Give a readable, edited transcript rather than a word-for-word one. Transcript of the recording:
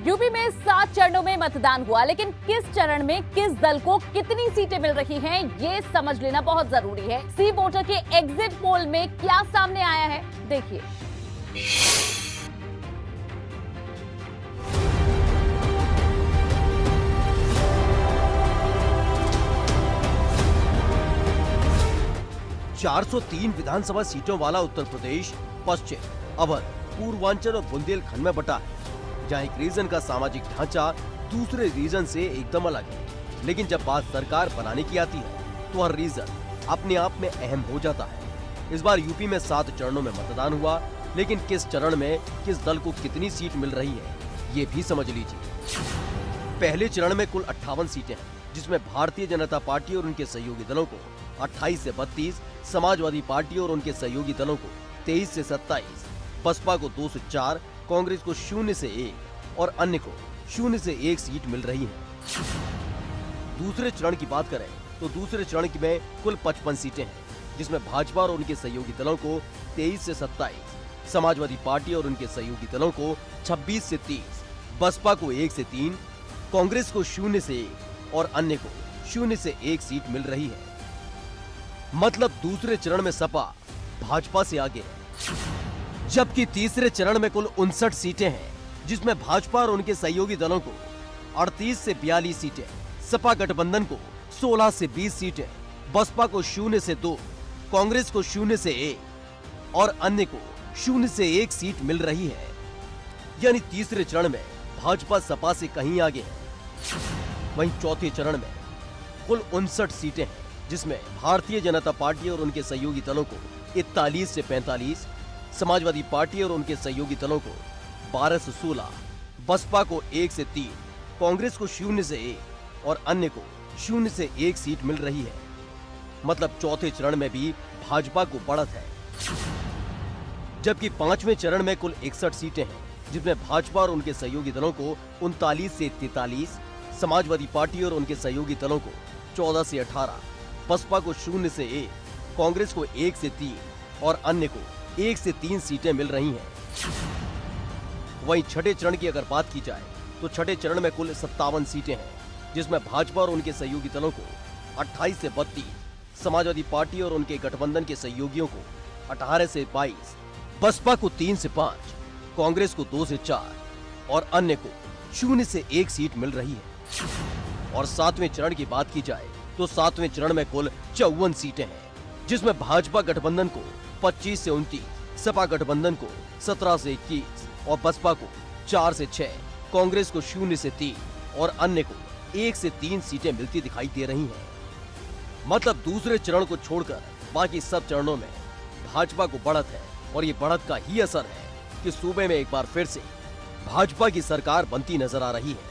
UP में 7 चरणों में मतदान हुआ, लेकिन किस चरण में किस दल को कितनी सीटें मिल रही हैं, ये समझ लेना बहुत जरूरी है। सी वोटर के एग्जिट पोल में क्या सामने आया है, देखिए। ,403 विधानसभा सीटों वाला उत्तर प्रदेश पश्चिम, अवध, पूर्वांचल और बुंदेलखंड में बटा है, जहां एक रीजन का सामाजिक ढांचा दूसरे रीजन से एकदम अलग है। लेकिन जब बात सरकार बनाने की आती है तो हर रीजन अपने आप में अहम हो जाता है। इस बार यूपी में 7 चरणों में मतदान हुआ, लेकिन किस चरण में किस दल को कितनी सीट मिल रही है, ये भी समझ लीजिए। पहले चरण में कुल 58 सीटें हैं, जिसमें भारतीय जनता पार्टी और उनके सहयोगी दलों को 28 से 32, समाजवादी पार्टी और उनके सहयोगी दलों को 23 से 27, बसपा को 2 से 4, कांग्रेस को 0 से 1 और अन्य को 0 से 1 सीट मिल रही है। दूसरे चरण की बात करें तो दूसरे चरण में कुल 55 सीटें हैं, जिसमें भाजपा और उनके सहयोगी दलों को 23 से 27, समाजवादी पार्टी और उनके सहयोगी दलों को 26 से 30, बसपा को 1 से 3, कांग्रेस को 0 से 1 और अन्य को 0 से 1 सीट मिल रही है। मतलब दूसरे चरण में सपा भाजपा से आगे है। जबकि तीसरे चरण में कुल 59 सीटें हैं, जिसमें भाजपा और उनके सहयोगी दलों को 38 से 42 सीटें, सपा गठबंधन को 16 से 20 सीटें, बसपा को 0 से 2, कांग्रेस को 0 से 1 और अन्य को 0 से 1 सीट मिल रही है। यानी तीसरे चरण में भाजपा सपा से कहीं आगे है। वहीं चौथे चरण में कुल 59 सीटें हैं, जिसमें भारतीय जनता पार्टी और उनके सहयोगी दलों को 41 से 45, समाजवादी पार्टी और उनके सहयोगी दलों को 12 से 16, बसपा को 1 से 3, कांग्रेस को 0 से 1 और अन्य को 0 से 1 सीट मिल रही है। मतलब चौथे चरण में भी भाजपा को बढ़त है। जबकि पांचवें चरण में कुल 61 सीटें हैं, जिसमें भाजपा और उनके सहयोगी दलों को 39 से 43, समाजवादी पार्टी और उनके सहयोगी दलों को 14 से 18, बसपा को 0 से 1, कांग्रेस को 1 से 3 और अन्य को 1 से 3 सीटें मिल रही हैं। वहीं छठे चरण की अगर बात की जाए तो छठे चरण में कुल 57 सीटें हैं, जिसमें भाजपा और उनके सहयोगी दलों को 28 से 32, समाजवादी पार्टी और उनके गठबंधन के सहयोगियों को 18 से 22, बसपा को 3 से 5, कांग्रेस को 2 से 4 और अन्य को 0 से 1 सीट मिल रही है। और सातवें चरण की बात की जाए तो सातवें चरण में कुल 54 सीटें हैं, जिसमें भाजपा गठबंधन को 25 से 29, सपा गठबंधन को 17 से 21 और बसपा को 4 से 6, कांग्रेस को 0 से 3 और अन्य को 1 से 3 सीटें मिलती दिखाई दे रही हैं। मतलब दूसरे चरण को छोड़कर बाकी सब चरणों में भाजपा को बढ़त है और ये बढ़त का ही असर है कि सूबे में एक बार फिर से भाजपा की सरकार बनती नजर आ रही है।